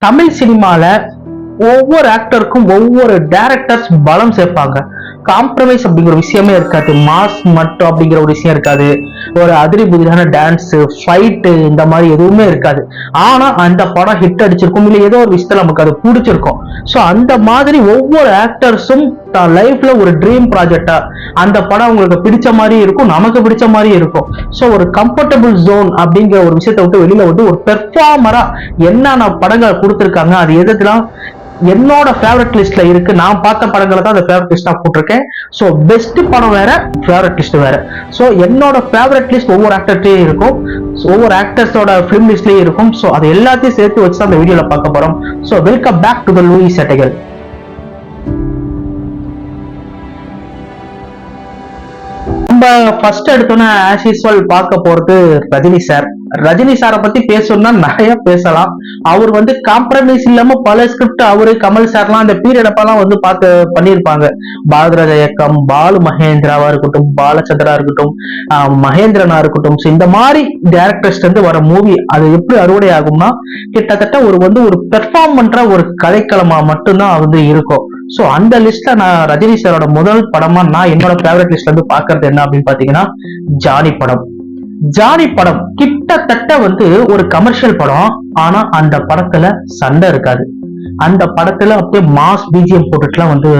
தமிழ் சினிமால ஒவ்வொரு ஆக்டருக்கும் ஒவ்வொரு டைரக்டர்ஸ் பலம் சேர்ப்பாங்க. காம்ப்ரமைஸ் அப்படிங்கிற விஷயமே இருக்காது. மாஸ் மட்டும் அப்படிங்கிற ஒரு விஷயம் இருக்காது. ஒரு அதிரி புதிரான டான்ஸ், ஃபைட்டு இந்த மாதிரி எதுவுமே இருக்காது. ஆனா அந்த படம் ஹிட் அடிச்சிருக்கும், இல்ல ஏதோ ஒரு விஷயத்துல நமக்கு அது பிடிச்சிருக்கும். ஸோ அந்த மாதிரி ஒவ்வொரு ஆக்டர்ஸும் லைஃப்ல ஒரு ட்ரீம் ப்ராஜெக்டா அந்த படம் உங்களுக்கு பிடிச்ச மாதிரி இருக்கும், நமக்கு பிடிச்ச மாதிரி இருக்கும். ஸோ ஒரு கம்ஃபர்டபுள் ஜோன் அப்படிங்கிற ஒரு விஷயத்தை விட்டு வெளியில வந்து ஒரு பெர்ஃபார்மரா என்னென்ன படங்கள் கொடுத்துருக்காங்க, அது எதுலாம் என்னோட ஃபேவரட் லிஸ்ட்ல இருக்கு. நான் பார்த்த படங்களை தான் அந்த ஃபேவரட் லிஸ்டா போட்டிருக்கேன். ஸோ பெஸ்ட் படம் வேற, ஃபேவரட் லிஸ்ட் வேற. ஸோ என்னோட ஃபேவரட் லிஸ்ட் ஒவ்வொரு ஆக்டர்லயும் இருக்கும், ஒவ்வொரு ஆக்டர்ஸோட ஃபிலிம் லிஸ்ட்லயும் இருக்கும். ஸோ அது எல்லாத்தையும் சேர்த்து வச்சு தான் அந்த வீடியோல பார்க்க போறோம். So welcome back to the லூயி செட்டைகள். நம்ம ஃபர்ஸ்ட் எடுத்தோன்னா ஆஸ் யூஸ்வல் பார்க்க போறது ரஜினி சார். ரஜினி சாரை பத்தி பேசணும்னா நிறைய பேசலாம். அவர் வந்து காம்ப்ரமைஸ் இல்லாம பல ஸ்கிரிப்ட் அவரு கமல் சார்லாம் அந்த பீரியட் அப்பெல்லாம் வந்து பார்த்து பண்ணியிருப்பாங்க. பாரதிராஜ இயக்கம், பாலு மகேந்திராவா இருக்கட்டும், பாலச்சந்திரா இருக்கட்டும், மகேந்திரனா இருக்கட்டும். இந்த மாதிரி டேரக்டர்ஸ் இருந்து வர மூவி அது எப்படி அறுவடை ஆகும்னா கிட்டத்தட்ட ஒரு பெர்ஃபார்ம் பண்ற ஒரு கலைக்களமா மட்டும்தான் வந்து இருக்கும். சோ அந்த லிஸ்ட்ல நான் ரஜினி சாரோட முதல் படமா நான் என்னோட ஃபேவரட் லிஸ்ட்ல இருந்து பாக்குறது என்ன அப்படின்னு பாத்தீங்கன்னா ஜானி படம். ஜானி படம் கிட்டத்தட்ட வந்து ஒரு கமர்ஷியல் படம். ஆனா அந்த படத்துல சண்டை இருக்காது. அந்த படத்துல அப்படியே மாஸ் பிஜிஎம் போட்டுட்டுலாம் வந்து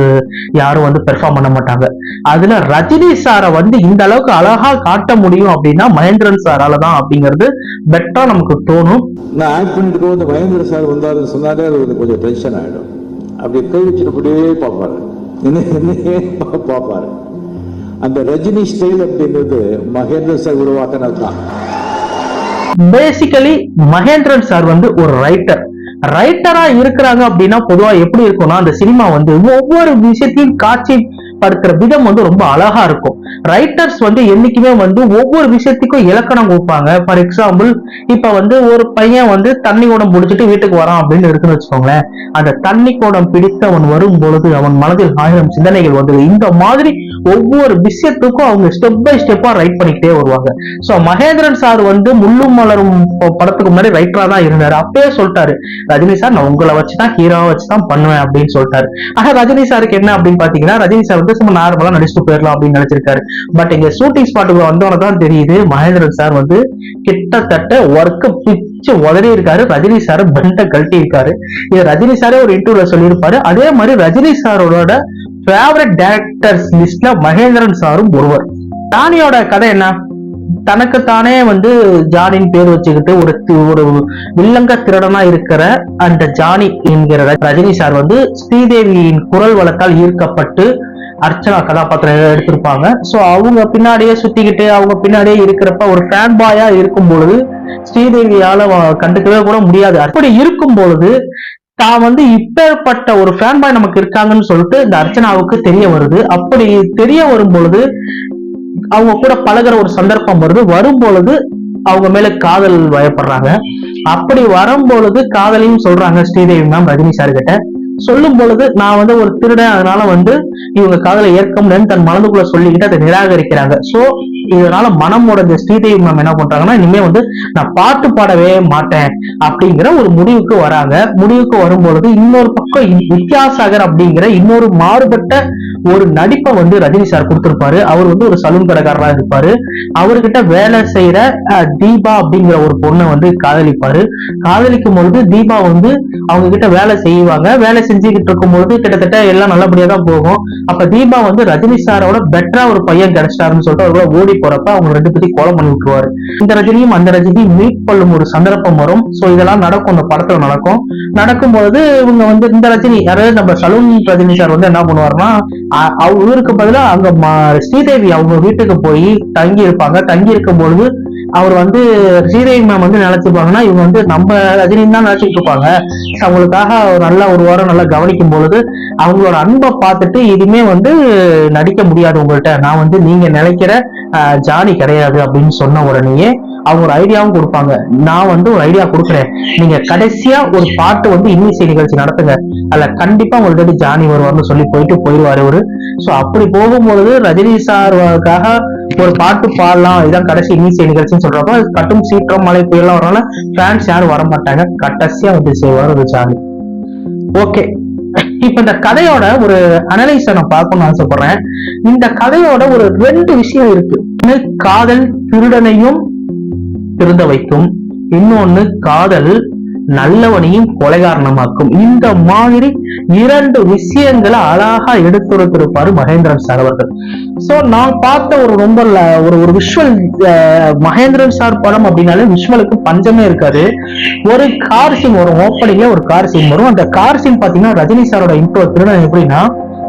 யாரும் வந்து பெர்ஃபார்ம் பண்ண மாட்டாங்க. அதுல ரஜினி சாரை வந்து இந்த அளவுக்கு அழகா காட்ட முடியும் அப்படின்னா மகேந்திரன் சாரால தான் அப்படிங்கிறது பெட்டரா நமக்கு தோணும். நான் ஆக்ட் பண்ணிட்டு வந்து மகேந்திர சார் வந்தாருன்னு சொன்னாலே அது கொஞ்சம் டென்ஷன் ஆயிடும். அப்படி கை வச்சுட்டு பார்ப்பாரு, என்னையே பார்ப்பாரு. அந்த ரஜினி ஸ்டைல் அப்படின்றது மகேந்திர சார் உருவாக்கினது தான். பேசிக்கலி மகேந்திரன் சார் வந்து ஒரு ரைட்டரா இருக்கிறாங்க அப்படின்னா பொதுவா எப்படி இருக்கும்னா அந்த சினிமா வந்து ஒவ்வொரு விஷயத்தையும் காட்சி படுத்துற விதம் வந்து ரொம்ப அழகா இருக்கும். ரைட்டர்ஸ் வந்து என்னைக்குமே வந்து ஒவ்வொரு விஷயத்துக்கும் இலக்கணம் கொடுப்பாங்க. ஃபார் எக்ஸாம்பிள் இப்ப வந்து ஒரு பையன் வந்து தண்ணி குடம் பிடிச்சிட்டு வீட்டுக்கு வரான் அப்படின்னு இருக்குன்னு வச்சுக்கோங்களேன். அந்த தண்ணி குடம் பிடித்து அவன் வரும் பொழுது அவன் மனதில் 1000 சிந்தனைகள் வந்து இந்த மாதிரி ஒவ்வொரு விஷயத்துக்கும் அவங்க ஸ்டெப் பை ஸ்டெப்பா ரைட் பண்ணிக்கிட்டே வருவாங்க. சோ மகேந்திரன் சார் வந்து முள்ளும் மலரும் படத்துக்கு முன்னாடி ரைட்டரா தான் இருந்தாரு. அப்பயே சொல்லிட்டாரு, ரஜினி சார் நான் உங்களை வச்சுதான் ஹீரோவா வச்சுதான் பண்ணுவேன் அப்படின்னு சொல்லிட்டாரு. ஆனா ரஜினி சாருக்கு என்ன அப்படின்னு பாத்தீங்கன்னா ரஜினி சார் வந்து சும்மா நார்மலா நடிச்சுட்டு போயிடலாம் அப்படின்னு நினைச்சிருக்காரு. பட் இங்க ஷூட்டிங் ஸ்பாட்டுக்கு வந்தவனதான் தெரியுது மகேந்திரன் சார் வந்து கிட்டத்தட்ட ஒர்க் பிச்சு உதறி இருக்காரு. ரஜினி சார் பெண்ட கழட்டி இருக்காரு. இது ரஜினி சாரே ஒரு இன்டர்வியூல சொல்லியிருப்பாரு. அதே மாதிரி ரஜினி சாரோட ஃபேவரட் டைரக்டர்ஸ் லிஸ்ட்ல மகேந்திரன் சாரும் ஒருவர். தானியோட கதை என்ன? தனக்குத்தானே வந்து ஜானின் பேர் வச்சுக்கிட்டு ஒரு வில்லங்க திருடனா இருக்கிற அந்த ஜானி என்கிற ரஜினி சார் வந்து ஸ்ரீதேவியின் குரல் வளத்தால் ஈர்க்கப்பட்டு அர்ச்சனா கதாபாத்திரம் எடுத்திருப்பாங்க. சோ அவங்க பின்னாடியே சுத்திக்கிட்டு அவங்க பின்னாடியே இருக்கிறப்ப ஒரு ஃபேன் பாயா இருக்கும் பொழுது ஸ்ரீதேவியால கண்டுக்கவே கூட முடியாது. அப்படி இருக்கும் பொழுது தான் வந்து இப்பேற்பட்ட ஒரு ஃபேன் பாய் நமக்கு இருக்காங்கன்னு சொல்லிட்டு இந்த அர்ச்சனாவுக்கு தெரிய வருது. அப்படி தெரிய வரும் பொழுது அவங்க கூட பழகுற ஒரு சந்தர்ப்பம் வரும் பொழுது அவங்க மேல காதல் வயப்படுறாங்க. அப்படி வரும் பொழுது காதலையும் சொல்றாங்க ஸ்ரீதேவி மேம் ரஜினி சார் கிட்ட. சொல்லும் பொழுது நான் வந்து ஒரு திருடன், அதனால வந்து இவங்க காதலை ஏற்க முடியாதுன்னு தன் மனதுக்குள்ள சொல்லிக்கிட்டு அதை நிராகரிக்கிறாங்க. சோ இதனால மனம் உடைஞ்ச ஸ்ரீதேவி மேம் என்ன பண்றாங்கன்னா இனிமே வந்து நான் பாட்டு பாடவே மாட்டேன் அப்படிங்கிற ஒரு முடிவுக்கு வராங்க. முடிவுக்கு வரும்பொழுது இன்னொரு பக்கம் வித்யாசாகர் அப்படிங்கிற இன்னொரு மாறுபட்ட ஒரு நடிப்பை வந்து ரஜினி சார் கொடுத்திருப்பாரு. அவர் வந்து ஒரு சலூன் கடைக்காரரா இருப்பாரு. அவர்கிட்ட வேலை செய்யற தீபா அப்படிங்கிற ஒரு பொண்ணை வந்து காதலிப்பாரு. காதலிக்கும் பொழுது தீபா வந்து அவங்க கிட்ட வேலை செய்வாங்க. வேலை செஞ்சுக்கிட்டு இருக்கும் பொழுது கிட்டத்தட்ட எல்லாம் நல்லபடியா தான் போகும். அப்ப தீபா வந்து ரஜினி சாரோட பெட்டரா ஒரு பையன் கிடைச்சிட்டாருன்னு சொல்லிட்டு அவரோட ஓடி போறப்ப அவங்க 2 பேத்தையும் கோலம் பண்ணி விட்டுருவாரு. இந்த ரஜினியும் அந்த ரஜினியும் மீட் பண்ணும் ஒரு சந்தர்ப்பம் வரும். சோ இதெல்லாம் நடக்கும், அந்த படத்துல நடக்கும்போது இவங்க வந்து இந்த ரஜினி யாராவது நம்ம சலூன் ரஜினி சார் வந்து என்ன பண்ணுவாருன்னா ஊருக்கு பதிலா அங்க ஸ்ரீதேவி அவங்க வீட்டுக்கு போய் தங்கி இருப்பாங்க. தங்கி இருக்கும் பொழுது அவர் வந்து ஸ்ரீதேவி மேம் வந்து நினைச்சிருப்பாங்கன்னா இவங்க வந்து நம்ம ரஜினி தான் நினைச்சிட்டு இருப்பாங்க. அவங்களுக்காக ஒரு வாரம் நல்லா கவனிக்கும் பொழுது அவங்களோட அன்பை பார்த்துட்டு இனிமே வந்து நடிக்க முடியாது உங்கள்கிட்ட, நான் வந்து நீங்க நினைக்கிற ஜானி கிடையாது அப்படின்னு சொன்ன உடனேயே அவங்க ஒரு ஐடியாவும் கொடுப்பாங்க. நான் வந்து ஒரு ஐடியா கொடுக்குறேன், நீங்க கடைசியா ஒரு பாட்டு வந்து இன்னிசை நிகழ்ச்சி நடத்துங்க, அதுல கண்டிப்பா உங்கள்கிட்ட ஜானி வருவார்னு சொல்லி போயிடுவாரு அவரு. சோ அப்படி போகும்பொழுது ரஜினி சாருக்காக ஒரு பாட்டு பாடலாம், இதான் கடைசி இனிசிய நிகழ்ச்சின்னு சொல்றப்ப கட்டும் சீற்றம் மழை புயல்லாம் வரனால ஃபேன்ஸ் யாரும் வர மாட்டாங்க. கடைசியா வந்து செய்வார் ஒரு ஜானி. ஓகே, இப்ப இந்த கதையோட ஒரு அனலைஸ நான் பார்க்கணும்னு ஆசைப்படுறேன். இந்த கதையோட ஒரு 2 விஷயம் இருக்கு. காதல் திருடனையும் திருந்த வைக்கும், இன்னொன்னு காதல் நல்லவனையும் கொலைகாரணமாக்கும். இந்த மாதிரி 2 விஷயங்களை அழகா எடுத்துரைத்திருப்பாரு மகேந்திரன் சார் அவர்கள். சோ நான் பார்த்த ஒரு ரொம்ப ஒரு விஷுவல், மகேந்திரன் சார் படம் அப்படின்னாலே விஷுவலுக்கு பஞ்சமே இருக்காது. ஒரு கார் சீன் வரும், ஓப்பனிங்ல ஒரு கார் சீன் வரும். அந்த கார் சீன் பாத்தீங்கன்னா ரஜினி சாரோட இன்ட்ரோ திருடன் எப்படின்னா,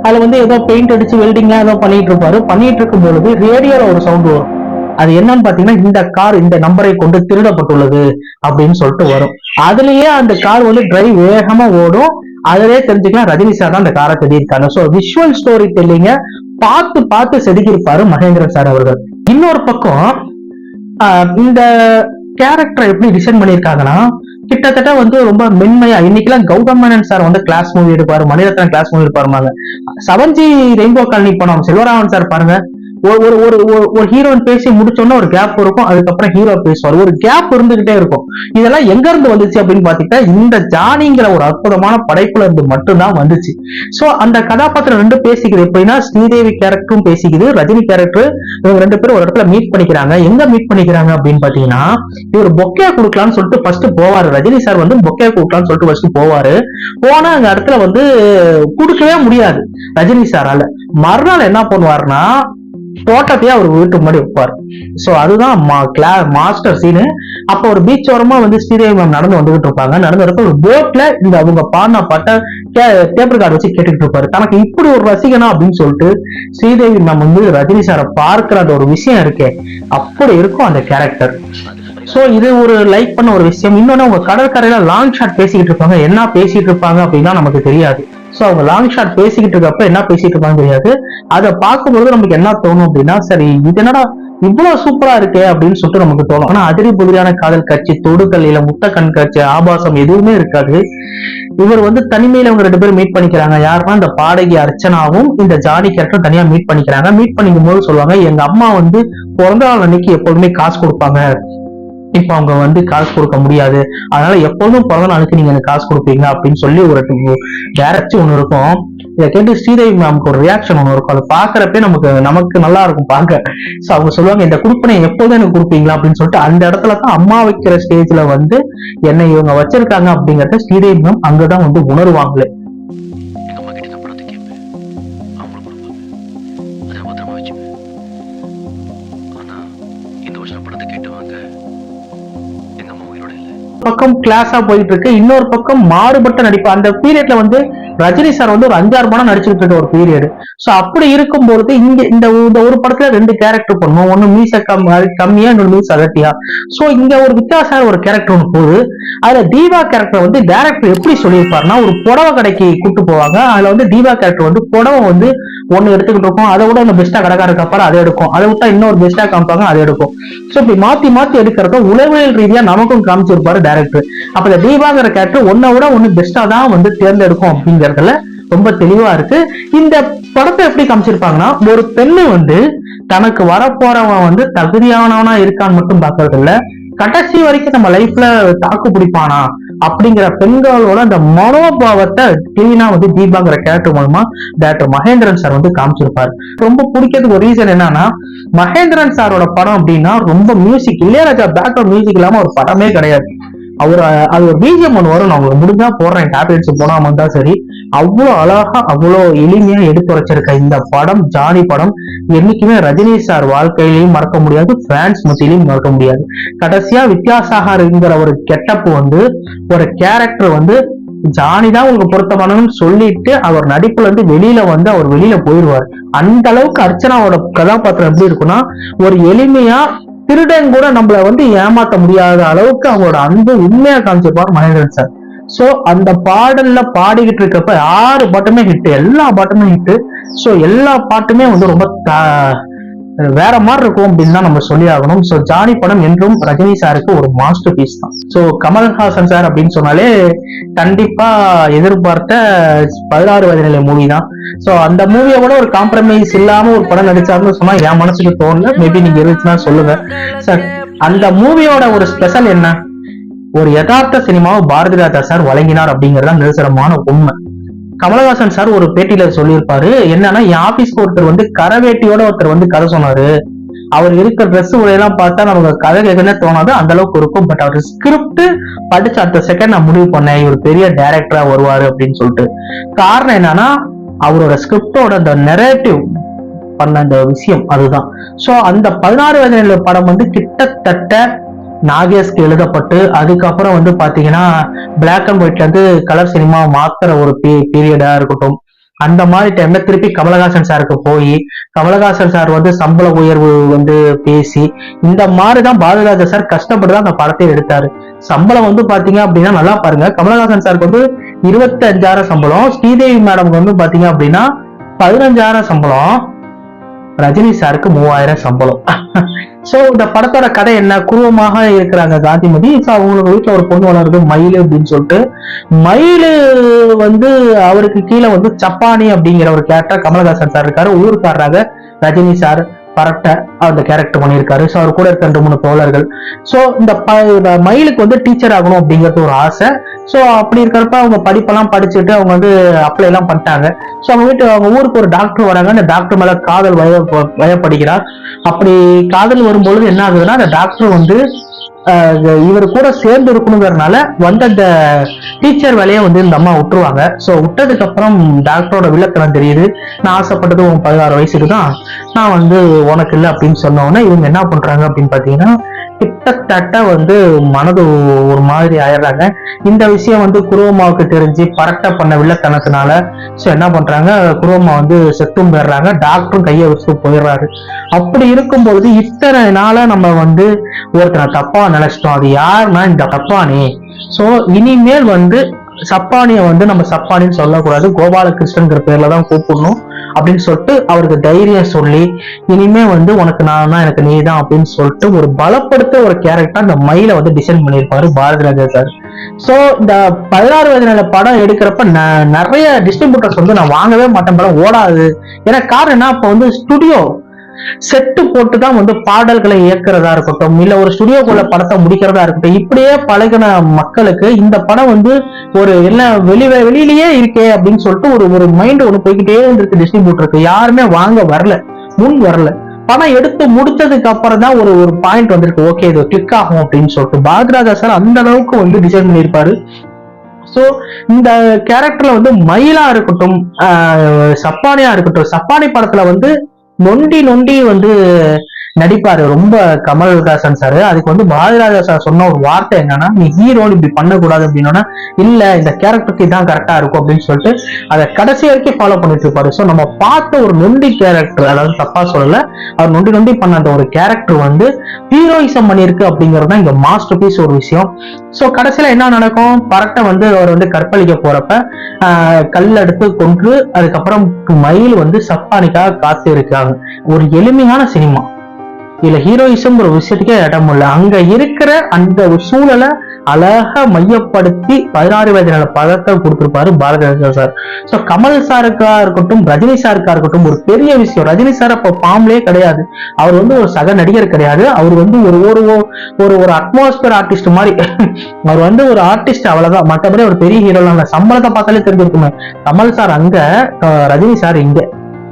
அதுல வந்து ஏதோ பெயிண்ட் அடிச்சு வெல்டிங்லாம் ஏதோ பண்ணிட்டு இருப்பாரு. பண்ணிட்டு இருக்கும் பொழுது ரேடியோல ஒரு சவுண்ட் வரும். அது என்னன்னு பாத்தீங்கன்னா, இந்த கார் இந்த நம்பரை கொண்டு திருடப்பட்டுள்ளது அப்படின்னு சொல்லிட்டு வரும். அதுலயே அந்த கார் வந்து டிரைவ் வேகமா ஓடும். அதிலே தெரிஞ்சுக்கலாம் ரஜினி சார் தான் அந்த காரை செதுக்கியிருக்காங்க. சோ விஷுவல் ஸ்டோரி டெல்லிங்க பார்த்து பார்த்து செதுக்கியிருப்பாரு மகேந்திரன் சார் அவர்கள். இன்னொரு பக்கம் இந்த கேரக்டரை எப்படி டிசைன் பண்ணியிருக்காங்கன்னா, கிட்டத்தட்ட வந்து ரொம்ப மென்மையா, இன்னைக்கெல்லாம் கௌதம் மேனன் சார் வந்து கிளாஸ் மூவி எடுப்பாரு, Mani Ratnam class movie எடுப்பாருமாங்க. 7G rainbow colony படம் செல்வராமன் சார் பாருங்க, ஒரு ஒரு ஒரு ஹீரோயின் பேசி முடிச்சோன்னா ஒரு கேப் இருக்கும், அதுக்கப்புறம் ஹீரோ பேசுவார், ஒரு கேப் இருந்துகிட்டே இருக்கும். இதெல்லாம் எங்க இருந்து வந்துச்சு அப்படின்னு பாத்தீங்கன்னா, இந்த ஜானிங்கிற ஒரு அற்புதமான படைப்புல இருந்து மட்டும்தான் வந்துச்சு. சோ அந்த கதாபாத்திரம் 2 பேசிக்குது. எப்படின்னா, ஸ்ரீதேவி கேரக்டரும் பேசிக்குது, ரஜினி கேரக்டர். இவங்க 2 பேரும் ஒரு இடத்துல மீட் பண்ணிக்கிறாங்க. எங்க மீட் பண்ணிக்கிறாங்க அப்படின்னு பாத்தீங்கன்னா, இவர் பொக்கே கொடுக்கலாம்னு சொல்லிட்டு ஃபர்ஸ்ட் போவாரு. ரஜினி சார் வந்து பொக்கே கொடுக்கலாம்னு சொல்லிட்டு ஃபர்ஸ்ட் போவாரு. போனா அந்த இடத்துல வந்து கொடுக்கவே முடியாது ரஜினி சாரால. மறுநாள் என்ன பண்ணுவாருன்னா, தோட்டத்தையே அவர் வீட்டு முன்னாடி வைப்பார். சோ அதுதான் மாஸ்டர் சீனு. அப்ப ஒரு பீச் ஓரமா வந்து ஸ்ரீதேவி மேம் நடந்து வந்துகிட்டு இருப்பாங்க. நடந்து வரப்ப ஒரு போட்ல இந்த அவங்க பாடின பாட்ட டேப் கார்டு வச்சு கேட்டுக்கிட்டு இருப்பாரு. தனக்கு இப்படி ஒரு ரசிகனா அப்படின்னு சொல்லிட்டு ஸ்ரீதேவி மேம் வந்து ரஜினி சாரை பார்க்கிற அந்த ஒரு விஷயம் இருக்கே, அப்படி இருக்கும் அந்த கேரக்டர். சோ இது ஒரு லைக் பண்ண ஒரு விஷயம். இன்னொன்னு, அவங்க கடற்கரையில லாங் ஷாட் பேசிக்கிட்டு இருப்பாங்க. என்ன பேசிட்டு இருப்பாங்க அப்படின்னா நமக்கு தெரியாது. சோ அவங்க லாங் ஷாட் பேசிக்கிட்டு இருக்கப்ப என்ன பேசிட்டு இருப்பாங்க தெரியாது. அதை பார்க்கும்போது நமக்கு என்ன தோணும் அப்படின்னா, சரி இது என்னடா இவ்வளவு சூப்பரா இருக்கே அப்படின்னு சொல்லிட்டு நமக்கு தோணும். ஆனா அதிரி புதிரான காதல் காட்சி, தொடுக்கல் இல்ல முத்த கண் காட்சி, ஆபாசம் எதுவுமே இருக்காது. இவர் வந்து தனிமையில அவங்க 2 பேரும் மீட் பண்ணிக்கிறாங்க. யாருன்னா, இந்த பாடகி அர்ச்சனாவும் இந்த ஜானி கேரக்டரும் தனியா மீட் பண்ணிக்கிறாங்க. மீட் பண்ணிக்கும் போது சொல்லுவாங்க, எங்க அம்மா வந்து பிறந்த நாள் அன்னைக்கு எப்போதுமே காசு கொடுப்பாங்க, இப்ப அவங்க வந்து காசு கொடுக்க முடியாது, அதனால எப்போதும் பிறந்த நாளுக்கு நீங்க எனக்கு காசு கொடுப்பீங்க அப்படின்னு சொல்லி ஒரு டைரக்ட் ஒண்ணு இருக்கும். இதை கேட்டு ஸ்ரீதேவி மேம்க்கு ஒரு ரியாக்ஷன் ஒண்ணு இருக்கும். அதை பாக்குறப்ப நமக்கு நல்லா இருக்கும் பார்க்க. சோ அவங்க சொல்லுவாங்க, இந்த குடுப்பனை எப்போதும் எனக்கு கொடுப்பீங்களா அப்படின்னு சொல்லிட்டு அந்த இடத்துலதான் அம்மா வைக்கிற ஸ்டேஜ்ல வந்து என்னை இவங்க வச்சிருக்காங்க அப்படிங்கறத ஸ்ரீதேவி மேம் அங்கதான் வந்து உணர்வாங்களே. பக்கம் கிளாஸா போயிட்டு இருக்கு, இன்னொரு பக்கம் மாறுபட்ட நடிப்பு. அந்த பீரியட்ல வந்து ரஜினி சார் வந்து ஒரு 5-6 படம் நடிச்சுட்டு இருக்க ஒரு பீரியட். சோ அப்படி இருக்கும்போது இங்க இந்த ஒரு படத்துல 2 கேரக்டர் பண்ணுவோம், ஒண்ணு மீச கம்மியா, இன்னொரு மீச அகட்டியா. சோ இங்க ஒரு வித்தியாசமான ஒரு கேரக்டர் ஒன்று போகுது. அதுல தீபா கேரக்டர் வந்து டைரக்டர் எப்படி சொல்லியிருப்பாருன்னா, ஒரு புடவை கடைக்கு கூட்டு போவாங்க. அதுல வந்து தீபா கேரக்டர் வந்து புடவை வந்து ஒண்ணு எடுத்துக்கிட்டு இருக்கும், அதை விட இந்த பெஸ்டா கடைக்காரருக்கு அப்புறம் அதை எடுக்கும், அதை விட்டா இன்னொரு பெஸ்டா காமிப்பாங்க, அதை எடுக்கும். சோ இப்படி மாத்தி மாத்தி எடுக்கிறத உளவியல் ரீதியா நமக்கும் காமிச்சிருப்பாரு டைரக்டர். அப்ப இந்த தீபாங்கிற கேரக்டர் ஒன்ன விட ஒண்ணு பெஸ்டா தான் வந்து தேர்ந்தெடுக்கும் அப்படிங்கறதுல ரொம்ப தெளிவா இருக்கு. இந்த படத்தை எப்படி காமிச்சிருப்பாங்கன்னா, ஒரு பெண்ணு வந்து தனக்கு வரப்போறவன் வந்து தகுதியானவனா இருக்கான்னு மட்டும் பாக்குறது இல்ல, கடைசி வரைக்கும் நம்ம லைஃப்ல தாக்கு பிடிப்பானா அப்படிங்கிற பெண்களோட அந்த மனோபாவத்தை கிளீனா வந்து தீபாங்கிற கேரக்டர் மூலமா டாக்டர் மகேந்திரன் சார் வந்து காமிச்சிருப்பாரு. ரொம்ப பிடிக்கிறதுக்கு ஒரு ரீசன் என்னன்னா, மகேந்திரன் சாரோட படம் அப்படின்னா ரொம்ப மியூசிக், இளையராஜா பேக்ரவுண்ட் மியூசிக் இல்லாம ஒரு படமே கிடையாது. அது ஒரு பிஜிஎம் ஒன்று வரும், நான் உங்களுக்கு முடிஞ்சா போடுறேன், டேப்லெட்ஸ் போடாம தான் சரி. அவ்வளோ அழகா அவ்வளோ எளிமையா எடுத்து வச்சிருக்க இந்த படம், ஜானி படம், என்னைக்குமே ரஜினி சார் வாழ்க்கையிலையும் மறக்க முடியாது, பிரான்ஸ் மத்தியிலையும் மறக்க முடியாது. கடைசியா வித்யாசாகர்ங்கிற ஒரு கெட்டப் வந்து ஒரு கேரக்டர் வந்து ஜானி தான் உங்களுக்கு பொருத்தமானு சொல்லிட்டு அவர் நடிப்புல இருந்து அவர் வெளியில போயிடுவார். அந்த அளவுக்கு அர்ச்சனாவோட கதாபாத்திரம் எப்படி இருக்குன்னா, ஒரு எளிமையா திருடன் கூட நம்மள வந்து ஏமாத்த முடியாத அளவுக்கு அவங்களோட அன்பு உண்மையா காமிச்சிருப்பார் மகேந்திரன் சார். சோ அந்த பாடல்ல பாடிக்கிட்டு இருக்கப்ப 6 பாட்டுமே ஹிட், எல்லா பாட்டுமே ஹிட். சோ எல்லா பாட்டுமே வந்து ரொம்ப வேற மாதிரி இருக்கும் அப்படின்னு தான் நம்ம சொல்லி ஆகணும். சோ ஜானி படம் என்றும் ரஜினி சாருக்கு ஒரு மாஸ்டர் பீஸ் தான். சோ கமல்ஹாசன் சார் அப்படின்னு சொன்னாலே கண்டிப்பா எதிர்பார்த்த 16 வயதினிலே மூவி தான். சோ அந்த மூவியை விட ஒரு காம்ப்ரமைஸ் இல்லாம ஒரு படம் நடிச்சாருன்னு சொன்னா என் மனசுக்கு தோணல. மேபி நீங்க இருந்துச்சுன்னா சொல்லுங்க சார். அந்த மூவியோட ஒரு ஸ்பெஷல் என்ன, ஒரு யதார்த்த சினிமாவை பாரதி ராஜா சார் வழங்கினார் அப்படிங்கறத நிதர்சனமான உண்மை. கமலஹாசன் சார் ஒரு பேட்டியில சொல்லியிருப்பாரு, என்னன்னா என் ஆபீஸ்க்கு ஒருத்தர் வந்து கரவேட்டியோட ஒருத்தர் வந்து கதை சொன்னாரு. அவர் இருக்கிற ட்ரெஸ் உடையெல்லாம் பார்த்தா நமக்கு கதை கேட்கனே தோணாது, அந்த அளவுக்கு இருக்கும். பட் அவர் ஸ்கிரிப்ட் படிச்ச அடுத்த செகண்ட் நான் முடிவு பண்ணேன் இவர் பெரிய டைரக்டரா வருவாரு அப்படின்னு சொல்லிட்டு. காரணம் என்னன்னா அவரோட ஸ்கிரிப்டோட அந்த நெரேட்டிவ் பண்ண அந்த விஷயம் அதுதான். சோ அந்த 16 வயதில் படம் வந்து கிட்டத்தட்ட நாகேஷ்க்கு எழுதப்பட்டு அதுக்கப்புறம் வந்து பாத்தீங்கன்னா பிளாக் அண்ட் ஒயிட்ல இருந்து கலர் சினிமா மாத்துற ஒரு பீரியடா இருக்கட்டும். அந்த மாதிரி டைம்ல திருப்பி கமலஹாசன் சாருக்கு போய் கமலஹாசன் சார் வந்து சம்பள உயர்வு வந்து பேசி இந்த மாதிரிதான் பாரதிராஜா சார் கஷ்டப்பட்டு தான் அந்த படத்தை எடுத்தாரு. சம்பளம் வந்து பாத்தீங்க அப்படின்னா நல்லா பாருங்க, கமலஹாசன் சாருக்கு வந்து 25,000 சம்பளம், ஸ்ரீதேவி மேடம்க்கு வந்து பாத்தீங்க அப்படின்னா 15,000 சம்பளம், ரஜினி சாருக்கு 3,000 சம்பளம். சோ இந்த படத்தோட கதை என்ன, குருவமாக இருக்கிறாங்க காந்திமதி. சோ அவங்களுக்கு வீட்டுல ஒரு பொண்ணு வளருது மயிலு அப்படின்னு சொல்லிட்டு. மயிலு வந்து அவருக்கு கீழே வந்து சப்பானி அப்படிங்கிற ஒரு கேரக்டர் கமலஹாசன் சார் இருக்காரு. ஊருக்காரராக ரஜினி சார் பரட்ட அந்த கேரக்டர் பண்ணியிருக்காரு. ஸோ அவர் கூட இருக்க 2-3 தோழர்கள். ஸோ இந்த மயிலுக்கு வந்து டீச்சர் ஆகணும் அப்படிங்கிறது ஒரு ஆசை. ஸோ அப்படி இருக்கிறப்ப அவங்க படிப்பெல்லாம் படிச்சுட்டு அவங்க வந்து அப்ளை எல்லாம் பண்ணிட்டாங்க. ஸோ அவங்க ஊருக்கு ஒரு டாக்டர் வராங்க. அந்த டாக்டர் மேல காதல் வயப்படுகிறார். அப்படி காதல் வரும்பொழுது என்ன ஆகுதுன்னா அந்த டாக்டர் வந்து இவர் கூட சேர்ந்து இருக்கணுங்கிறதுனால வந்து அந்த டீச்சர் வேலையை வந்து இந்த அம்மா விட்டுருவாங்க. ஸோ விட்டதுக்கு அப்புறம் டாக்டரோட விளக்கணம் தெரியுது. நான் ஆசைப்பட்டது உன் 16 வயசுக்கு தான், நான் வந்து உனக்கு இல்லை அப்படின்னு சொன்னோன்னே இவங்க என்ன பண்றாங்க அப்படின்னு பாத்தீங்கன்னா கிட்டத்தட்ட வந்து மனது ஒரு மாதிரி ஆயிடுறாங்க. இந்த விஷயம் வந்து குருவம்மாவுக்கு தெரிஞ்சு பரட்ட பண்ண வில்லத்தனத்தினால ஸோ என்ன பண்றாங்க, குருவம்மா வந்து செத்தும் போயிடுறாங்க, டாக்டரும் கையை வச்சுட்டு போயிடுறாரு. அப்படி இருக்கும்பொழுது இத்தனை நாளா நம்ம வந்து ஒருத்தனை தப்பா நினைச்சிட்டோம், அது யாருன்னா இந்த சப்பானி. ஸோ இனிமேல் வந்து சப்பானிய வந்து நம்ம சப்பானின்னு சொல்லக்கூடாது, கோபாலகிருஷ்ணன்ங்கிற பேர்ல தான் கூப்பிடணும் அப்படின்னு சொல்லிட்டு அவருக்கு தைரியம் சொல்லி இனிமே வந்து உனக்கு நான் தான் எனக்கு நீ தான் அப்படின்னு சொல்லிட்டு ஒரு பலப்படுத்த ஒரு கேரக்டர் அந்த மயில வந்து டிசைன் பண்ணியிருப்பாரு பாரதி ராஜா சார். சோ இந்த 16 வயதில படம் எடுக்கிறப்ப நிறைய டிஸ்ட்ரிபியூட்டர்ஸ் வந்து நான் வாங்கவே மாட்டேன், படம் ஓடாது. ஏன்னா காரணம் என்ன, அப்ப வந்து ஸ்டுடியோ செட்டு போட்டுதான் வந்து பாடல்களை இயக்குறதா இருக்கட்டும், இல்ல ஒரு ஸ்டுடியோக்குள்ள படத்தை முடிக்கிறதா இருக்கட்டும், இப்படியே பழகின மக்களுக்கு இந்த படம் வந்து ஒரு எல்லாம் வெளியிலேயே இருக்கே அப்படின்னு சொல்லிட்டு ஒரு மைண்ட் ஒண்ணு போய்கிட்டே இருந்திருக்கு டிஸ்ட்ரிபியூட்டருக்கு. யாருமே வாங்க வரல, முன் வரல. படம் எடுத்து முடிச்சதுக்கு அப்புறம் தான் ஒரு பாயிண்ட் வந்திருக்கு, ஓகே இது கிளிக் ஆகும் அப்படின்னு சொல்லிட்டு. பாரதிராஜா சார் அந்த அளவுக்கு வந்து டிசைன் பண்ணியிருப்பாரு. சோ இந்த கேரக்டர்ல வந்து மயிலா இருக்கட்டும், சப்பானியா இருக்கட்டும், சப்பானி படத்துல வந்து நொண்டி வந்து நடிப்பாரு ரொம்ப கமல்ஹாசன் சார். அதுக்கு வந்து பாரதிராஜா சார் சொன்ன ஒரு வார்த்தை என்னன்னா, நீ ஹீரோன்னு இப்படி பண்ணக்கூடாது அப்படின்னா, இல்ல இந்த கேரக்டருக்கு இதான் கரெக்டா இருக்கும் அப்படின்னு சொல்லிட்டு அதை கடைசி வரைக்கும் ஃபாலோ பண்ணிட்டு இருப்பாரு. ஸோ நம்ம பார்த்த ஒரு நொண்டி கேரக்டர், அதாவது தப்பா சொல்லல, அவர் நொண்டி பண்ண அந்த ஒரு கேரக்டர் வந்து ஹீரோயிசம் பண்ணிருக்கு அப்படிங்கிறது தான் இங்க மாஸ்டர் பீஸ் ஒரு விஷயம். ஸோ கடைசியில என்ன நடக்கும், பரட்டை வந்து அவர் வந்து கற்பழிக்க போறப்ப கல் எடுத்து கொன்று அதுக்கப்புறம் மயில் வந்து சப்பானிக்காக காத்து இருக்காங்க. ஒரு எளிமையான சினிமா, இல்ல ஹீரோயிசம் ஒரு விஷயத்துக்கே இடம் இல்ல. அங்க இருக்கிற அந்த சூழலை அழகா மையப்படுத்தி 16 வயதினால பதத்தை கொடுத்திருப்பாரு பாரதிராஜா சார். சோ கமல் சாருக்கா இருக்கட்டும், ரஜினி சாருக்கா இருக்கட்டும், ஒரு பெரிய விஷயம், ரஜினி சார் அப்ப பாம்லே கிடையாது, அவர் வந்து ஒரு சக நடிகர் கிடையாது, அவர் வந்து ஒரு அட்மாஸ்பியர் ஆர்டிஸ்ட் மாதிரி அவர் வந்து ஒரு ஆர்டிஸ்ட் அவ்வளவுதான், மற்றபடி ஒரு பெரிய ஹீரோலாம் இல்ல. சம்பளத்தை பார்த்தாலே தெரிஞ்சிருக்குமே, கமல் சார் அங்க, ரஜினி சார் இங்க,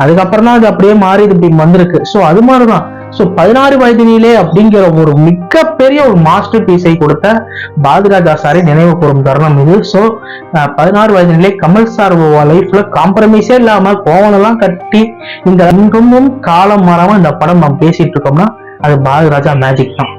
அதுக்கப்புறம் தான் அது அப்படியே மாறி இப்படி வந்திருக்கு. சோ அது மாதிரிதான். சோ 16 வயதினிலே அப்படிங்கிற ஒரு மிகப்பெரிய ஒரு மாஸ்டர் பீஸை கொடுத்த பாரதிராஜா சாரை நினைவு கூறும் தருணம் இது. சோ 16 வயதினிலே கமல் சார் லைஃப்ல காம்ப்ரமைஸே இல்லாம கோவனெல்லாம் கட்டி இந்த இன்றும் காலம் மாறாம இந்த படம் நம்ம பேசிட்டு இருக்கோம்னா அது பாரதிராஜா மேஜிக் தான்.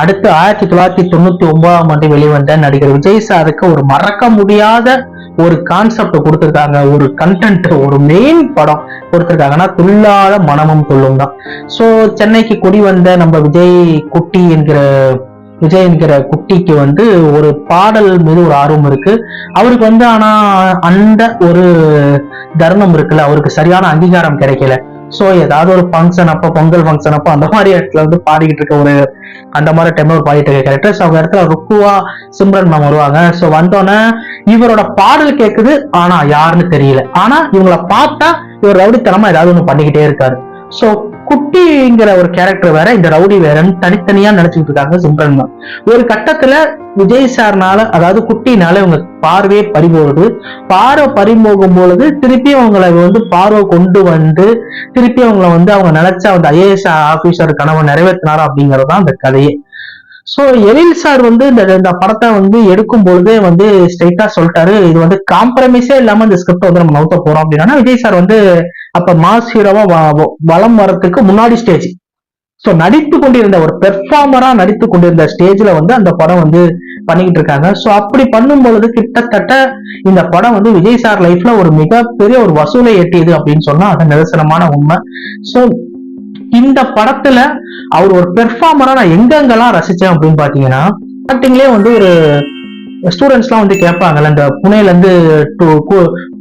அடுத்து 1999 வெளிவந்த நடிகர் விஜய் சாருக்கு ஒரு மறக்க முடியாத ஒரு கான்செப்ட் கொடுத்திருக்காங்க, ஒரு கண்டென்ட், ஒரு மெயின் படம் கொடுத்திருக்காங்கன்னா துள்ளாத மனமும் துள்ளும் தான். சோ சென்னைக்கு குடி வந்த நம்ம விஜய் என்கிற குட்டிக்கு வந்து ஒரு பாடல் மீது ஒரு ஆர்வம் இருக்கு அவருக்கு வந்து. ஆனா அந்த ஒரு தருணம் இருக்குல்ல, அவருக்கு சரியான அங்கீகாரம் கிடைக்கல. சோ ஏதாவது ஒரு ஃபங்க்ஷன் அப்போ, பொங்கல் ஃபங்க்ஷன் அப்போ அந்த மாதிரி இடத்துல வந்து பாடிக்கிட்டு இருக்க ஒரு அந்த மாதிரி டைம்ல ஒரு பாடிட்டு இருக்க கேரக்டர். அவங்க இடத்துல ருக்குவா சிம்ரன் மேம் வருவாங்க. சோ வந்தோடனே இவரோட பாடல் கேக்குது, ஆனா யாருன்னு தெரியல. ஆனா இவங்கள பார்த்தா இவர் ரவுடித்தனமா ஏதாவது ஒண்ணு பண்ணிக்கிட்டே இருக்காரு. சோ குட்டிங்கிற ஒரு கேரக்டர் வேற, இந்த ரவுடி வேறன்னு தனித்தனியா நினைச்சுட்டு இருக்காங்க சிம்ரன் மேம். ஒரு கட்டத்துல விஜய் சார்னால, அதாவது குட்டினால இவங்க பார்வையே பறிபோகுது. பார்வை பறிபோகும் பொழுது திருப்பி அவங்களை வந்து பார்வை கொண்டு வந்து திருப்பி அவங்கள வந்து அவங்க நினைச்ச அந்த ஐஏஎஸ் ஆபீசர் கனவை நிறைவேற்றினாரா அப்படிங்கறதுதான் அந்த கதையே. சோ எழில் சார் வந்து இந்த படத்தை வந்து எடுக்கும் பொழுதே வந்து ஸ்ட்ரைட்டா சொல்லிட்டாரு, இது வந்து காம்ப்ரமைஸே இல்லாம இந்த ஸ்கிரிப்ட் வந்து நம்ம நவுத்த போறோம் அப்படின்னா. விஜய் சார் வந்து அப்ப மாஸ் ஹீரோவா வலம் வரத்துக்கு முன்னாடி ஸ்டேஜ். சோ நடித்து கொண்டிருந்த ஒரு பெர்ஃபார்மரா நடித்து கொண்டிருந்த ஸ்டேஜ்ல வந்து அந்த படம் வந்து பண்ணிக்கிட்டு இருக்காங்க. சோ அப்படி பண்ணும் பொழுது கிட்டத்தட்ட இந்த படம் வந்து விஜய் சார் லைஃப்ல ஒரு மிகப்பெரிய ஒரு வசூலை எட்டியது அப்படின்னு சொன்னா அது நிதர்சனமான உண்மை. சோ இந்த படத்துல அவர் ஒரு பெர்ஃபார்மரா நான் எங்கெங்கெல்லாம் ரசிச்சேன் அப்படின்னு பாத்தீங்கன்னா, ஸ்டார்டிங்லயே வந்து ஒரு ஸ்டூடெண்ட்ஸ் எல்லாம் வந்து கேட்பாங்கல்ல, இந்த புனேல இருந்து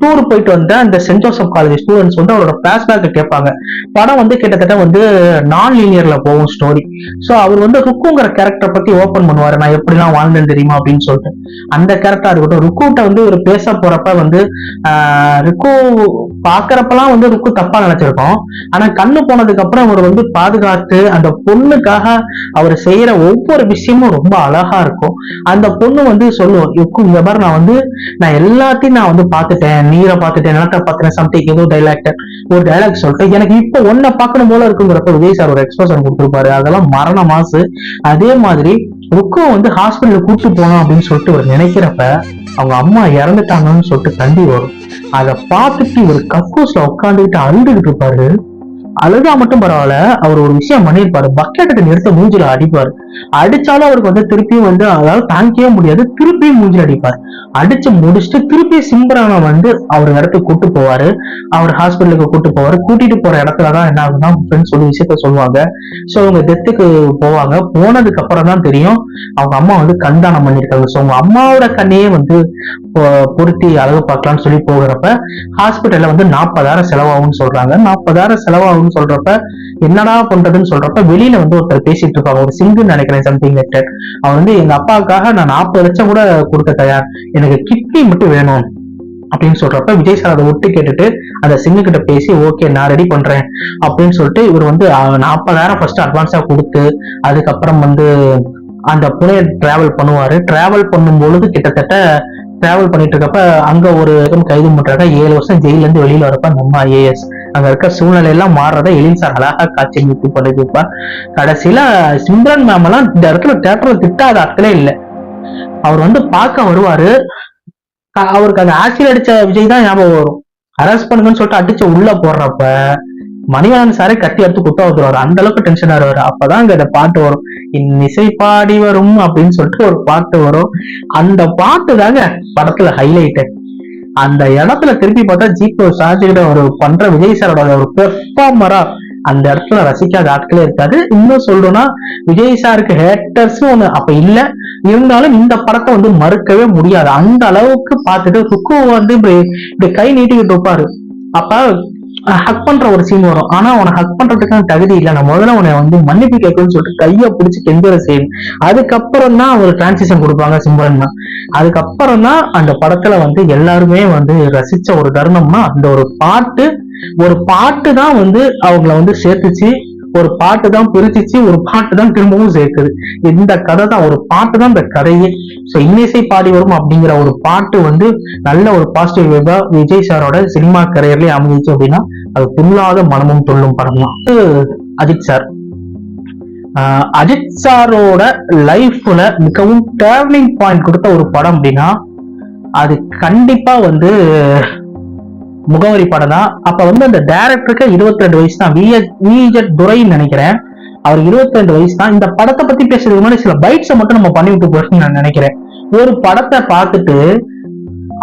டூர் போயிட்டு வந்த அந்த சென்ட் ஜோசப் காலேஜ் ஸ்டூடெண்ட்ஸ் வந்து அவரோட பிளாஷ்பேக் கேட்பாங்க. படம் வந்து கிட்டத்தட்ட வந்து நான் லீனியர்ல போகும் ஸ்டோரி. சோ அவர் வந்து ருக்குங்கிற கேரக்டர் பத்தி ஓபன் பண்ணுவாரு, நான் எப்படிலாம் வாழ்ந்தேன் தெரியுமா அப்படின்னு சொல்லிட்டு. அந்த கேரக்டரா இருக்கட்டும், ருக்குட்ட வந்து ஒரு பேச போறப்ப வந்து ருக்கு பாக்குறப்பெல்லாம் வந்து ருக்கு தப்பா நினைச்சிருக்கோம். ஆனா கண்ணு போனதுக்கு அப்புறம் அவர் வந்து பாதுகாத்து அந்த பொண்ணுக்காக அவர் செய்யற ஒவ்வொரு விஷயமும் ரொம்ப அழகா இருக்கும். அந்த பொண்ணு வந்து சொல்லுவோம், இங்க பாரு நான் எல்லாத்தையும் நான் வந்து பாத்துட்டேன், நீரை பாத்துட்டேன், நிலத்தை பாத்துட்டேன், சம்திங் ஏதோ ஒரு டைலாக் சொல்லிட்டு எனக்கு இப்ப ஒன்ன பாக்கணும் போல இருக்குங்கிறப்ப விஜய் சார் ஒரு எக்ஸ்பிரஷன் கொடுத்திருப்பாரு. அதெல்லாம் மரண மாசு. அதே மாதிரி ருக்கு வந்து ஹாஸ்பிட்டலுக்கு கூட்டு போனோம் அப்படின்னு சொல்லிட்டு ஒரு நினைக்கிறப்ப அவங்க அம்மா இறந்துட்டாங்கன்னு சொல்லிட்டு கண்டி வரும். அதை பார்த்துட்டு ஒரு கக்கூஸ்ல உட்காந்துக்கிட்டு அழுதுகிட்டு இருப்பாரு. அழுதா மட்டும் பரவாயில்ல, அவர் ஒரு விஷயம் பண்ணிருப்பாரு, பக்கெட்டை நிறுத்த மூஞ்சில அடிப்பாரு. அடிச்சாலும் அவருக்கு வந்து திருப்பியும் வந்து அதாவது தாங்கிக்கவே முடியாது, திருப்பியும் மூஞ்சில அடிப்பாரு. அடிச்சு முடிச்சுட்டு திருப்பி சிம்ரனை வந்து அவர் இடத்துக்கு கூட்டு போவாரு. அவர் ஹாஸ்பிட்டலுக்கு கூட்டு போவாரு. கூட்டிட்டு போற இடத்துலதான் என்ன ஆகுதுன்னா ஃப்ரெண்ட்ஸ் சொல்லி விஷயத்த சொல்லுவாங்க. சோ அவங்க டெத்துக்கு போவாங்க. போனதுக்கு அப்புறம் தான் தெரியும் அவங்க அம்மா வந்து கண்தானம் பண்ணிருக்காங்க. சோ அவங்க அம்மாவோட கண்ணையே வந்து பொருத்தி அழகு பார்க்கலாம்னு சொல்லி போகிறப்ப ஹாஸ்பிட்டல்ல வந்து 40,000 செலவாகும்னு சொல்றாங்க. 40,000 செலவாகும்னு சொல்றப்ப என்னடா பண்றதுன்னு சொல்றப்ப வெளியில வந்து ஒருத்தர் பேசிட்டு இருப்பாங்க, ஒரு சிங்குன்னு நினைக்கிறேன், சம்திங் லெட்டர். அவர் வந்து எங்க அப்பாவுக்காக நான் 40 லட்சம் கூட கொடுக்க தயார், எனக்கு கிட்னி மட்டும் வேணும் அப்படின்னு சொல்றப்ப விஜய் சார் அதை ஒட்டு கேட்டுட்டு அந்த சிங்கு கிட்ட பேசி ஓகே நான் ரெடி பண்றேன் அப்படின்னு சொல்லிட்டு இவர் வந்து 40,000 ஃபர்ஸ்ட் அட்வான்ஸா கொடுத்து அதுக்கப்புறம் வந்து அந்த புனே டிராவல் பண்ணுவாரு. டிராவல் பண்ணும் பொழுது கிட்டத்தட்ட டிராவல் பண்ணிட்டு இருக்கப்ப அங்க ஒரு கைது பண்றாங்க. 7 வருஷம் ஜெயில இருந்து வெளியில வரப்ப நம்ம ஐஏஎஸ் அங்க இருக்க சூழ்நிலை எல்லாம் மாறுறத எழில் சார் அழகா காட்சி நிறுத்தி பண்ணிருப்பார். கடைசியில சிம்ரன் மேம் எல்லாம் இந்த இடத்துல தியேட்டர்ல திட்டாத ஆட்களே இல்லை. அவர் வந்து பார்க்க வருவாரு. அவருக்கு அந்த ஆசிட் அடிச்ச விஜய் தான் ஞாபகம் வரும். அரெஸ்ட் பண்ணுங்கன்னு சொல்லிட்டு அடிச்சு உள்ள போடுறப்ப மணிவண்ணன் சாரே கட்டி எடுத்து குத்த வந்துருவாரு. அந்த அளவுக்கு டென்ஷன் ஆடுவாரு. அப்பதான் இந்த பாட்டு வரும், இன்னிசை பாடி வரும் அப்படின்னு சொல்லிட்டு ஒரு பாட்டு வரும். அந்த பாட்டு தாங்க படத்துல ஹைலைட். அந்த இடத்துல திருப்பி பார்த்தா ஜீப் சார்ஜிக்கிட்ட ஒரு பண்ற விஜய் சாரோட ஒரு பெர்ஃபார்மரா அந்த இடத்துல ரசிக்காத ஆட்களே இருக்காது. இன்னும் சொல்லணும்னா விஜய் சாருக்கு ஹேட்டர்ஸும் ஒண்ணு அப்ப இல்ல, இருந்தாலும் இந்த படத்தை வந்து மறுக்கவே முடியாது. அந்த அளவுக்கு பார்த்துட்டு ருக்கு வந்து இப்படி கை நீட்டிக்கிட்டு இருப்பாரு. அப்ப ஹக் பண்ற ஒரு சீன் வரும். ஆனா உன ஹக் பண்றதுக்கான தகுதி இல்லை, நான் முதல்ல உன்னை வந்து மன்னிப்பு கேட்கணும்னு சொல்லிட்டு கையை பிடிச்சி கெஞ்சற சீன். அதுக்கப்புறம் தான் ஒரு டிரான்சிஷன் கொடுப்பாங்க சிம்ரன் தான். அதுக்கப்புறம் தான் அந்த படத்துல வந்து எல்லாருமே வந்து ரசிச்ச ஒரு தருணம்னா அந்த ஒரு பாட்டு தான் வந்து அவங்கள வந்து சேர்த்துச்சு, ஒரு பாட்டு தான் பிரிச்சிச்சு, ஒரு பாட்டு தான் திரும்பவும் சேர்க்குது. இந்த கதை தான், ஒரு பாட்டு தான் இந்த கதையே. சோ இன்னிசை பாடி வரும் அப்படிங்கிற ஒரு பாட்டு வந்து நல்ல ஒரு பாசிட்டிவ் வேவா விஜய் சாரோட சினிமா கரியர்லயே அமைஞ்சிச்சு அப்படின்னா அது துள்ளாத மனமும் துள்ளும் படம் தான். அஜித் சார், அஜித் சாரோட லைஃப்ல மிகவும் டேர்னிங் பாயிண்ட் கொடுத்த ஒரு படம் அப்படின்னா அது கண்டிப்பா வந்து முகவரி படம் தான். அப்ப வந்து அந்த டைரக்டருக்கு 22 வயசு தான், விஜெட் துரைன்னு நினைக்கிறேன். அவர் 22 வயசு தான். இந்த படத்தை பத்தி பேசுறதுக்கு முன்னாடி சில பைட்ஸை மட்டும் நம்ம பண்ணி விட்டு போறோம்னு நான் நினைக்கிறேன். ஒரு படத்தை பார்த்துட்டு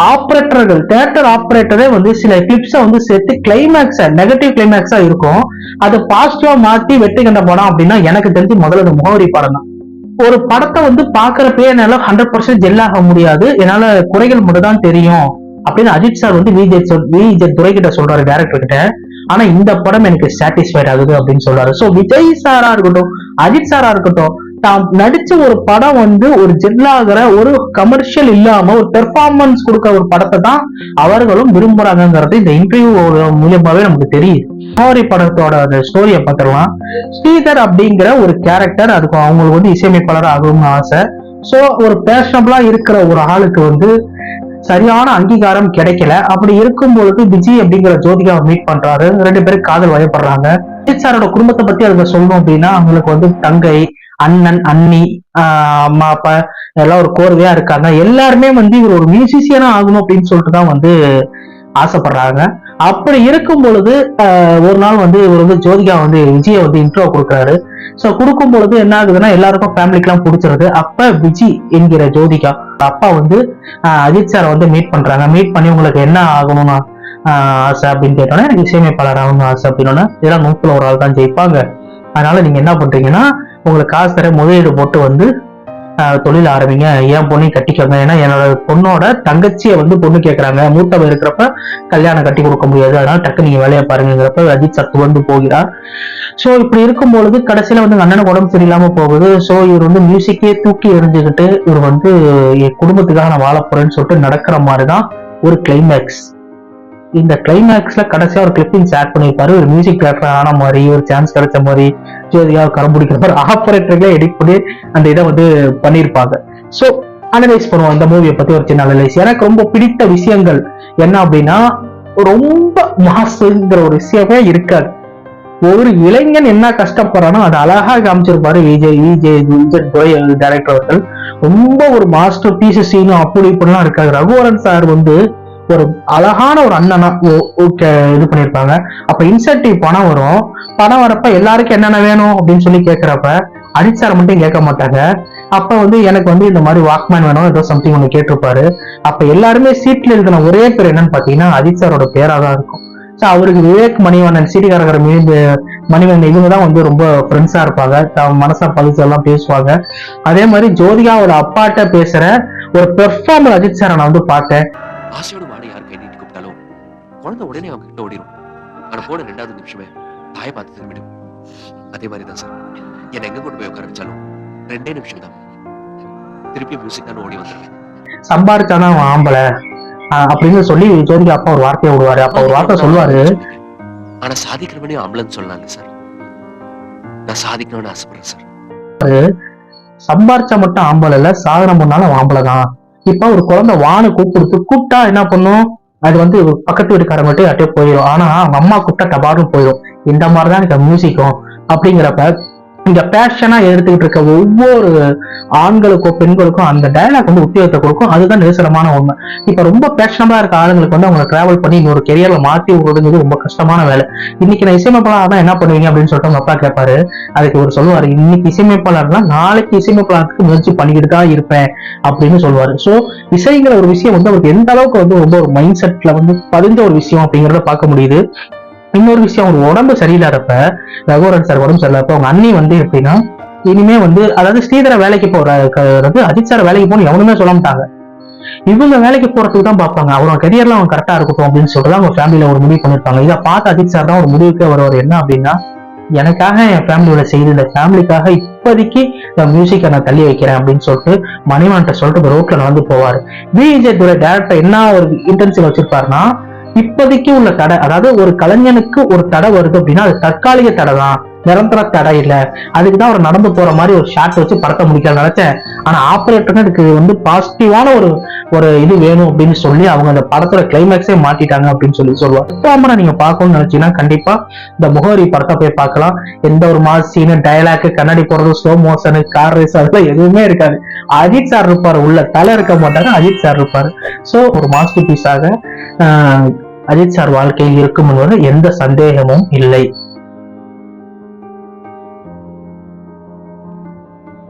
ஆபரேட்டர்கள், தியேட்டர் ஆபரேட்டரே வந்து சில கிளிப்ஸை வந்து சேர்த்து கிளைமேக்ஸா, நெகட்டிவ் கிளைமேக்ஸா இருக்கும், அதை பாசிட்டிவா மாத்தி வெற்றி கண்ட படம் அப்படின்னா எனக்கு தெரிஞ்சு முதல்ல முகவரி படம் தான். ஒரு படத்தை வந்து பாக்குறப்பே என்னால 100% ஜெல்லாக முடியாது, என்னால குறைகள் மட்டும் தான் தெரியும் அப்படின்னு அஜித் சார் வந்து விஜய் துரை கிட்ட சொல்றாரு, டைரக்டர் கிட்ட. ஆனா இந்த படம் எனக்கு சாட்டிஸ்ஃபைட் ஆகுது அப்படின்னு சொல்றாரு. சோ விஜய் சாரா இருக்கட்டும், அஜித் சாரா இருக்கட்டும், தாம் நடிச்ச ஒரு படம் வந்து ஒரு ஜெல்லாகிற ஒரு கமர்ஷியல் இல்லாம ஒரு பெர்ஃபார்மன்ஸ் கொடுக்க ஒரு படத்தை தான் அவர்களும் விரும்புறாங்கிறது இந்த இன்டர்வியூ மூலியமாவே நமக்கு தெரியுது. ஸ்டோரி படத்தோட அந்த ஸ்டோரியை பார்க்கலாம். ஸ்ரீதர் அப்படிங்கிற ஒரு கேரக்டர், அதுக்கு அவங்களுக்கு வந்து இசையமைப்பாளர் ஆகணும்னு ஆசை. சோ ஒரு பேஷனபிளா இருக்கிற ஒரு ஆளுக்கு வந்து சரியான அங்கீகாரம் கிடைக்கல. அப்படி இருக்கும் பொழுது விஜய் அப்படிங்கிற ஜோதிகாவை மீட் பண்றாரு. 2 பேரும் காதல் வயப்படுறாங்க. அஜித் சாரோட குடும்பத்தை பத்தி அதுல சொல்லணும் அப்படின்னா, அவங்களுக்கு வந்து தங்கை, அண்ணன், அண்ணி, அம்மா, அப்பா எல்லாம் ஒரு கோர்வையா இருக்காங்க. எல்லாருமே வந்து இவர் ஒரு மியூசிஷியனா ஆகணும் அப்படின்னு சொல்லிட்டு தான் வந்து ஆசைப்படுறாங்க. அப்படி இருக்கும் பொழுது ஒரு நாள் வந்து இவர் வந்து ஜோதிகா வந்து விஜயை வந்து இன்ட்ரோ கொடுக்குறாரு. சோ கொடுக்கும் பொழுது என்ன ஆகுதுன்னா, எல்லாருக்கும் ஃபேமிலிக்கு எல்லாம் பிடிச்சிருது. அப்ப விஜய் என்கிற ஜோதிகா அப்பா வந்து அஜித் சாரை வந்து மீட் பண்றாங்க. மீட் பண்ணி உங்களுக்கு என்ன ஆகணும்னா ஆசை அப்படின்னு கேட்டோன்னா, எனக்கு இசையமைப்பாளர் ஆகணும் ஆசை அப்படின்னா, இதெல்லாம் 100ல் ஒரு ஆள் தான் ஜெயிப்பாங்க. அதனால நீங்க என்ன பண்றீங்கன்னா, உங்களுக்கு காசு தர முதலீடு போட்டு வந்து தொழில் ஆரம்பிங்க, என் பொண்ணையும் கட்டிக்கோங்க. ஏன்னா என்னோட பொண்ணோட தங்கச்சியை வந்து பொண்ணு கேட்கறாங்க. மூத்தவ இருக்கிறப்ப கல்யாணம் கட்டி கொடுக்க முடியாது, அதனால டக்கு நீங்க வேலையை பாருங்கிறப்ப அஜித் சத்து வந்து போகிறார். சோ இப்படி இருக்கும் பொழுது கடைசியில வந்து அண்ணனுக்கு உடம்பு சரியில்லாம போகுது. சோ இவர் வந்து மியூசிக்கே தூக்கி எறிஞ்சுக்கிட்டு இவர் வந்து என் குடும்பத்துக்காக நான் வாழ போறேன்னு சொல்லிட்டு நடக்கிற மாதிரிதான் ஒரு கிளைமேக்ஸ். இந்த கிளைமேக்ஸ்ல கடைசியா ஒரு கிளிப்பிங்ஸ் ஆட் பண்ணிருப்பாரு. ஒரு மியூசிக் டைரக்டர் ஆன மாதிரி, ஒரு சான்ஸ் கிடைச்ச மாதிரி, ஜோதியாவை கரம் பிடிக்கிற மாதிரி ஆபரேட்டர்களே எடிட் பண்ணி அந்த இதை வந்து பண்ணிருப்பாங்க. சோ அனலைஸ் பண்ணுவோம் இந்த மூவியை பத்தி ஒரு சின்ன அனலைஸ். எனக்கு ரொம்ப பிடித்த விஷயங்கள் என்ன அப்படின்னா, ரொம்ப மாசுங்கிற ஒரு விஷயமே இருக்காது. ஒரு இளைஞன் என்ன கஷ்டப்படுறானோ அதை அழகா காமிச்சிருப்பாரு விஜய் டைரக்டர் அவர்கள். ரொம்ப ஒரு மாஸ்டர் பீஸ் சீனும் அப்படி இப்படிலாம் இருக்காது. ரகுவரன் சார் வந்து ஒரு அழகான ஒரு அண்ணனா இது பண்ணிருப்பாங்க. அப்ப இன்சென்டிவ் பணம் வரும். பணம் வரப்ப எல்லாருக்கும் என்னென்ன வேணும் அப்படின்னு சொல்லி கேட்கிறப்ப அஜித் சார் மட்டும் கேட்க மாட்டாங்க. அப்ப வந்து எனக்கு வந்து இந்த மாதிரி வாக்மேன் வேணும் ஏதோ சம்திங் ஒண்ணு கேட்டிருப்பாரு. அப்ப எல்லாருமே சீட்ல எழுதின ஒரே பேர் என்னன்னு பாத்தீங்கன்னா அஜித் சாரோட பேரா தான் இருக்கும். சோ அவருக்கு விவேக், மணிவண்ணன், சிறிகாரகர மணிவண்ணன் இவங்கதான் வந்து ரொம்ப ஃப்ரெண்ட்ஸா இருப்பாங்க. மனசா பழிச்சு எல்லாம் பேசுவாங்க. அதே மாதிரி ஜோதிகாவோட அப்பாட்ட பேசுற ஒரு பெர்ஃபார்மர் அஜித் சாரை நான் வந்து பார்த்தேன். ஆசையோட வாடி யார் கை நீட்டி கூப்பிட்டாலும் குழந்தை உடனே அவங்க கிட்ட ஓடிடும். ஆனா போன 2வது நிமிஷமே தாயை பார்த்து திரும்பிடும். அதே மாதிரி தான் சார், என்னை எங்க கொண்டு போய் உட்கார வச்சாலும் 2 நிமிஷம் தான் திருப்பி மியூசிக் தான் ஓடி வந்துடுவேன். சம்பாதிச்சாதான் அவன் ஆம்பளை அப்படின்னு சொல்லி ஜோதிகா அப்பா ஒரு வார்த்தையை விடுவாரு. அப்ப ஒரு வார்த்தை சொல்லுவாரு, ஆனா சாதிக்கிறவனே ஆம்பளைன்னு சொல்லலாங்க சார். நான் சாதிக்கணும்னு ஆசைப்படுறேன் சார். சம்பாரிச்சா மட்டும் ஆம்பளை இல்ல, சாதனை பண்ணாலும் ஆம்பளை தான். இப்ப ஒரு குழந்தை வானு கூப்பிட்டா என்ன பண்ணும், அது வந்து பக்கத்து வீட்டுக்காரங்கிட்ட யார்ட்டே போயிடும். ஆனா அவங்க அம்மா கூப்பிட்டா டபாரும் போயிடும். இந்த மாதிரிதான் எனக்கு மியூசிக்கும் அப்படிங்கிறப்ப இங்க பேஷனா எடுத்துக்கிட்டு இருக்க ஒவ்வொரு ஆண்களுக்கும் பெண்களுக்கும் அந்த டயலாக் வந்து உத்தியோகத்தை கொடுக்கும். அதுதான் நிதர்சனமான உண்மை. இப்ப ரொம்ப பேஷனபா இருக்க ஆளுங்களுக்கு வந்து அவங்க டிராவல் பண்ணி இன்னொரு கெரியர்ல மாத்தி விடுறது ரொம்ப கஷ்டமான வேலை. இன்னைக்கு நான் இசையமைப்பாளர் தான் என்ன பண்ணுவீங்க அப்படின்னு சொல்லிட்டு அவங்க அப்பா கேட்பாரு. அதுக்கு ஒரு சொல்லுவாரு, இன்னைக்கு இசையமைப்பாளர்னா நாளைக்கு இசையமைப்பாளருக்கு முயற்சி பண்ணிக்கிட்டு தான் இருப்பேன் அப்படின்னு சொல்லுவாரு. சோ இசைங்கிற ஒரு விஷயம் வந்து அவருக்கு எந்த அளவுக்கு வந்து ரொம்ப ஒரு மைண்ட் செட்ல வந்து பதிந்த ஒரு விஷயம் அப்படிங்கறத பார்க்க முடியுது. இன்னொரு விஷயம், ஒரு உடம்பு சரியில்லாதப்ப, ரகுவரன் சார் உடம்பு சரியில்லாதப்ப அவங்க அண்ணி வந்து எப்படின்னா, இனிமே வந்து அதாவது ஸ்ரீதர வேலைக்கு போறது அஜித் சார் வேலைக்கு போகணும் எவனுமே சொல்ல மாட்டாங்க. இவங்க வேலைக்கு போறதுக்கு தான் பார்ப்பாங்க. அவரோட கரியர்ல அவங்க கரெக்டா இருக்கட்டும் அப்படின்னு சொல்லிட்டு அவங்க ஃபேமிலியில ஒரு முடிவு பண்ணிருப்பாங்க. இதை பார்த்து அஜித் சார் தான் ஒரு முடிவுக்கே வருவார். என்ன அப்படின்னா, எனக்காக என் ஃபேமிலியோட செய்து இந்த ஃபேமிலிக்காக இப்போதைக்கு இந்த மியூசிக்கை நான் தள்ளி வைக்கிறேன் அப்படின்னு சொல்லிட்டு மணிவன்ட்ட சொல்லிட்டு ரோட்ல நடந்து போவாரு. விஜய் டைரக்டர் என்ன ஒரு இன்டென்சிவ் வச்சிருப்பாருன்னா, இப்போதைக்கு உள்ள தடை, அதாவது ஒரு கலைஞனுக்கு ஒரு தடை வருது அப்படின்னா அது தற்காலிக தடை தான், நிரந்தர தடை இல்ல. அதுக்குதான் அவர் நடந்து போற மாதிரி ஒரு ஷாட் வச்சு படத்தை முடிக்க நினைச்சேன். ஆனா ஆபரேட்டர் இதுக்கு வந்து பாசிட்டிவான ஒரு இது வேணும் அப்படின்னு சொல்லி அவங்க அந்த படத்தோட கிளைமேக்ஸே மாத்திட்டாங்க அப்படின்னு சொல்லுவாங்க. எப்ப நீங்க பார்க்கணும்னு நினைச்சீங்கன்னா கண்டிப்பா இந்த முகவரி படத்தை போய் பார்க்கலாம். எந்த ஒரு மாஸ் சீனு, டயலாக், கண்ணாடி போறது, ஸ்லோ மோஷனு, கார் ரேஸ் அதெல்லாம் எதுவுமே இருக்காது. அஜித் சார் இருப்பாரு, உள்ள தலை இருக்க மாட்டாங்க, அஜித் சார் இருப்பாரு. சோ ஒரு மாஸ்டர் பீஸாக அஜித் சார் வாழ்க்கையில் இருக்கும் என்பது எந்த சந்தேகமும் இல்லை.